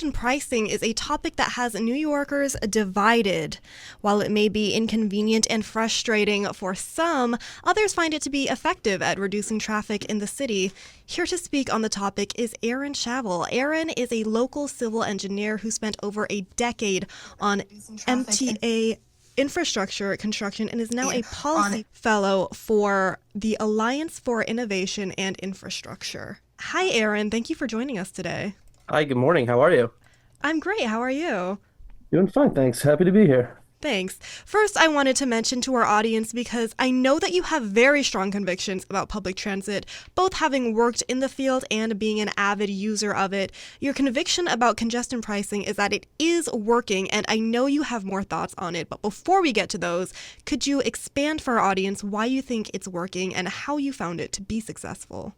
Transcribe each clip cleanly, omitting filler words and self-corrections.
congestion pricing is a topic that has New Yorkers divided. While it may be inconvenient and frustrating for some, others find it to be effective at reducing traffic in the city. Here to speak on the topic is Aaron Shavel. Aaron is a local civil engineer who spent over a decade on MTA infrastructure construction and is now a policy fellow for the Alliance for Innovation and Infrastructure. Hi, Aaron. Thank you for joining us today. Hi, good morning. How are you? I'm great. How are you? Doing fine, thanks. Happy to be here. Thanks. First, I wanted to mention to our audience because I know that you have very strong convictions about public transit, both having worked in the field and being an avid user of it. Your conviction about congestion pricing is that it is working, and I know you have more thoughts on it. But before we get to those, could you expand for our audience why you think it's working and how you found it to be successful?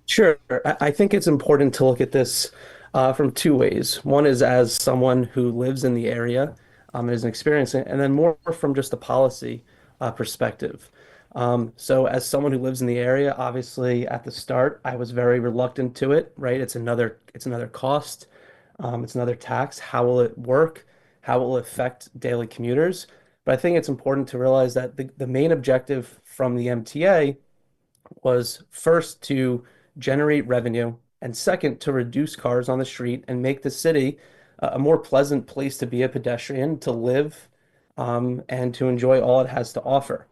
Sure. I think it's important to look at this from two ways. One is as someone who lives in the area and is experiencing it, and then more from just a policy perspective. So as someone who lives in the area, obviously at the start, I was very reluctant to it, right? It's another cost. It's another tax. How will it work? How will it affect daily commuters? But I think it's important to realize that the main objective from the MTA was first to generate revenue, and second, to reduce cars on the street and make the city a more pleasant place to be a pedestrian, to live, and to enjoy all it has to offer.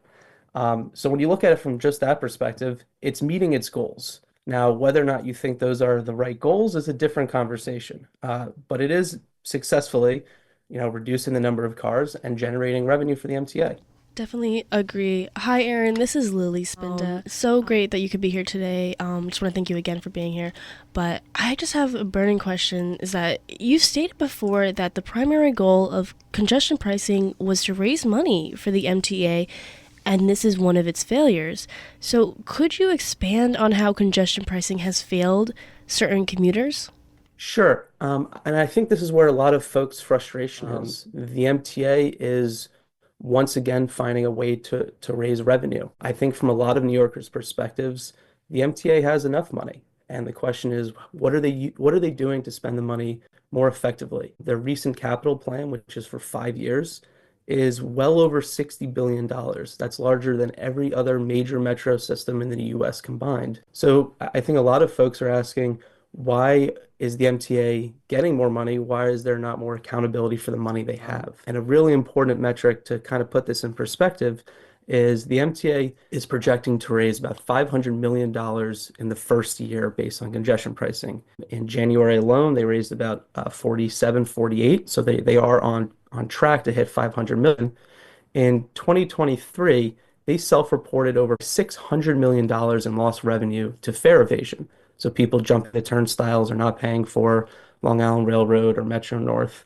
So when you look at it from just that perspective, it's meeting its goals. Now, whether or not you think those are the right goals is a different conversation. But it is successfully, reducing the number of cars and generating revenue for the MTA. Definitely agree. Hi, Aaron. This is Lily Spinda. So great that you could be here today. Just want to thank you again for being here. But I just have a burning question is that you stated before that the primary goal of congestion pricing was to raise money for the MTA, and this is one of its failures. So could you expand on how congestion pricing has failed certain commuters? Sure. And I think this is where a lot of folks' frustration is. The MTA is once again finding a way to raise revenue. I think from a lot of New Yorkers' perspectives, the MTA has enough money. And the question is, what are they doing to spend the money more effectively? Their recent capital plan, which is for 5 years, is well over $60 billion. That's larger than every other major metro system in the US combined. So I think a lot of folks are asking, why is the MTA getting more money? Why is there not more accountability for the money they have? And a really important metric to kind of put this in perspective is the MTA is projecting to raise about $500 million in the first year based on congestion pricing. In January alone, they raised about 47, 48. So they are on track to hit 500 million. In 2023, they self-reported over $600 million in lost revenue to fare evasion. So people jumping the turnstiles or not paying for Long Island Railroad or Metro North.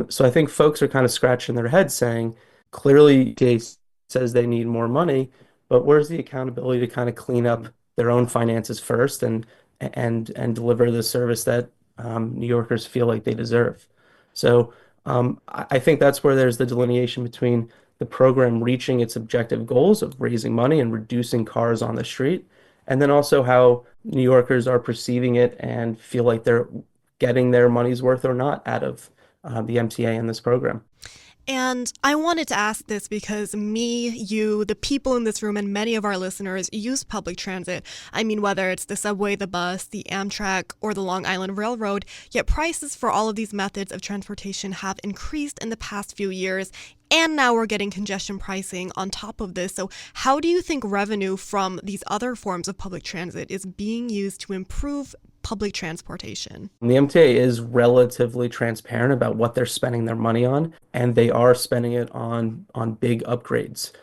So I think folks are kind of scratching their heads saying, clearly, Jay says they need more money, but where's the accountability to kind of clean up their own finances first and deliver the service that New Yorkers feel like they deserve? So I think that's where there's the delineation between the program reaching its objective goals of raising money and reducing cars on the street, and then also how New Yorkers are perceiving it and feel like they're getting their money's worth or not out of the MTA in this program. And I wanted to ask this because me, you, the people in this room, and many of our listeners use public transit. I mean, whether it's the subway, the bus, the Amtrak, or the Long Island Railroad, yet prices for all of these methods of transportation have increased in the past few years. And now we're getting congestion pricing on top of this. So how do you think revenue from these other forms of public transit is being used to improve public transportation? The MTA is relatively transparent about what they're spending their money on, and they are spending it on big upgrades.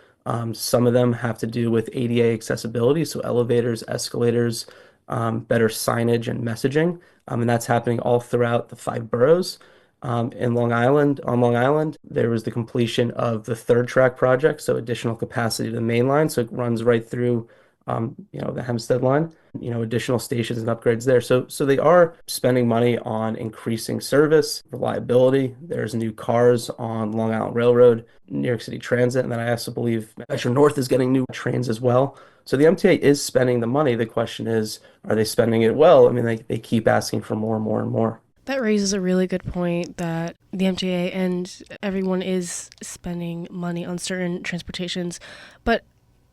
Some of them have to do with ADA accessibility, so elevators, escalators, better signage and messaging, and that's happening all throughout the five boroughs. On Long Island, there was the completion of the third track project, so additional capacity to the main line, so it runs right through, the Hempstead line, additional stations and upgrades there. So they are spending money on increasing service, reliability. There's new cars on Long Island Railroad, New York City Transit, and then I also believe Metro North is getting new trains as well. So the MTA is spending the money. The question is, are they spending it well? I mean, they keep asking for more and more and more. That raises a really good point that the MTA and everyone is spending money on certain transportations. But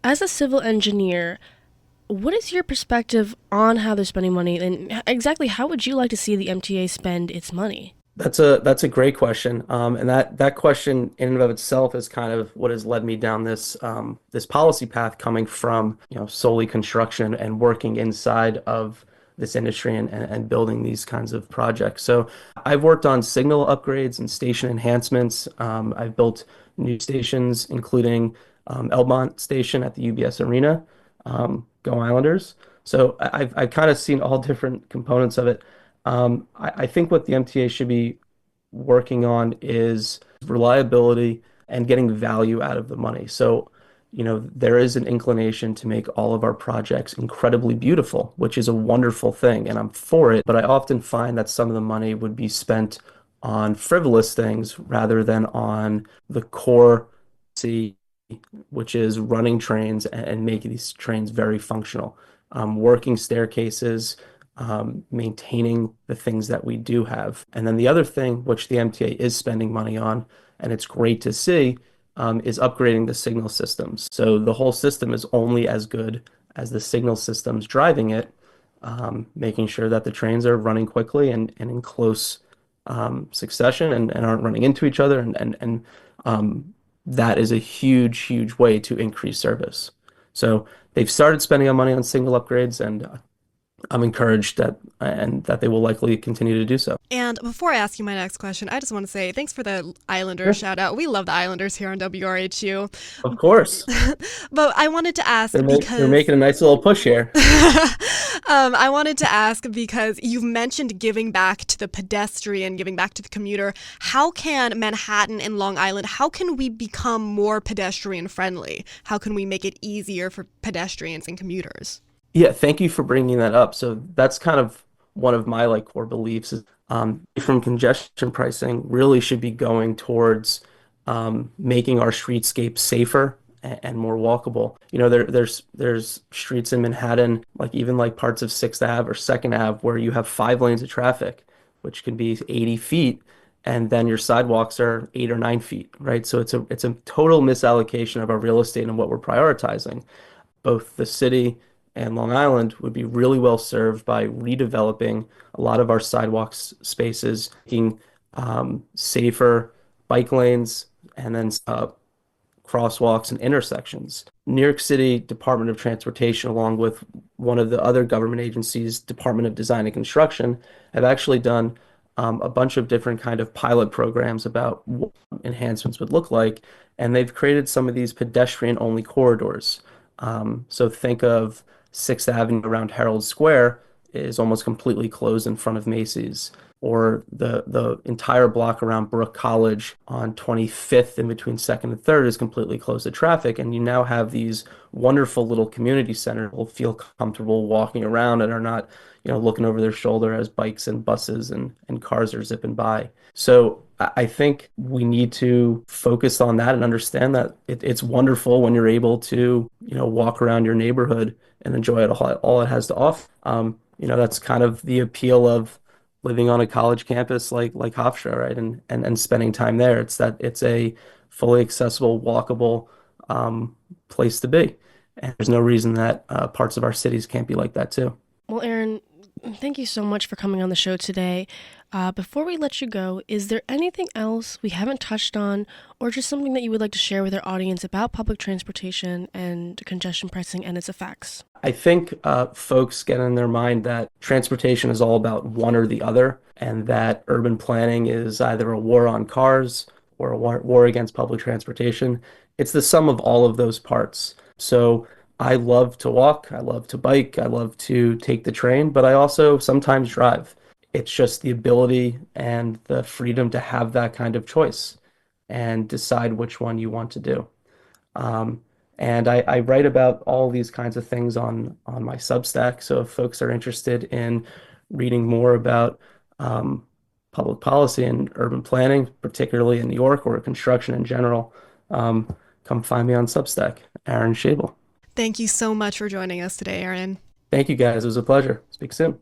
as a civil engineer, what is your perspective on how they're spending money, and exactly how would you like to see the MTA spend its money? That's a great question, and that question in and of itself is kind of what has led me down this policy path, coming from solely construction and working inside of this industry and building these kinds of projects. So I've worked on signal upgrades and station enhancements. I've built new stations, including Elmont Station at the UBS Arena. Go Islanders! So I've kind of seen all different components of it. I think what the MTA should be working on is reliability and getting value out of the money. So, there is an inclination to make all of our projects incredibly beautiful, which is a wonderful thing, and I'm for it. But I often find that some of the money would be spent on frivolous things rather than on the core, see, which is running trains and making these trains very functional. Working staircases, maintaining the things that we do have. And then the other thing, which the MTA is spending money on, and it's great to see, is upgrading the signal systems. So the whole system is only as good as the signal systems driving it, making sure that the trains are running quickly and in close succession and aren't running into each other. And that is a huge, huge way to increase service. So they've started spending money on signal upgrades, and I'm encouraged that they will likely continue to do so. And before I ask you my next question, I just want to say thanks for the Sure. Islanders shout out. We love the Islanders here on WRHU. Of course, But I wanted to ask they're because making a nice little push here. I wanted to ask because you've mentioned giving back to the pedestrian, giving back to the commuter. How can Manhattan and Long Island, how can we become more pedestrian friendly? How can we make it easier for pedestrians and commuters? Yeah, thank you for bringing that up. So that's kind of one of my core beliefs is from congestion pricing really should be going towards making our streetscape safer and more walkable. There's streets in Manhattan, even parts of Sixth Ave or Second Ave, where you have 5 lanes of traffic, which can be 80 feet, and then your sidewalks are 8 or 9 feet, right? So it's a total misallocation of our real estate and what we're prioritizing. Both the city and Long Island would be really well served by redeveloping a lot of our sidewalks spaces, making safer bike lanes, and then crosswalks and intersections. New York City Department of Transportation, along with one of the other government agencies, Department of Design and Construction, have actually done a bunch of different kind of pilot programs about what enhancements would look like, and they've created some of these pedestrian-only corridors. So think of Sixth Avenue around Herald Square is almost completely closed in front of Macy's, or the entire block around Brook College on 25th in between Second and Third is completely closed to traffic, and you now have these wonderful little community centers that will feel comfortable walking around and are not, looking over their shoulder as bikes and buses and cars are zipping by. So I think we need to focus on that and understand that it's wonderful when you're able to, walk around your neighborhood and enjoy it all it has to offer. That's kind of the appeal of living on a college campus like Hofstra, right? And spending time there. It's a fully accessible, walkable place to be. And there's no reason that parts of our cities can't be like that too. Well, Aaron, thank you so much for coming on the show today. Before we let you go, is there anything else we haven't touched on, or just something that you would like to share with our audience about public transportation and congestion pricing and its effects? I think folks get in their mind that transportation is all about one or the other, and that urban planning is either a war on cars or a war against public transportation. It's the sum of all of those parts. So I love to walk, I love to bike, I love to take the train, but I also sometimes drive. It's just the ability and the freedom to have that kind of choice and decide which one you want to do. Um, and I write about all these kinds of things on my Substack. So if folks are interested in reading more about um, public policy and urban planning, particularly in New York or construction in general, come find me on Substack, Aaron Shavel. Thank you so much for joining us today, Aaron. Thank you guys. It was a pleasure. Speak soon.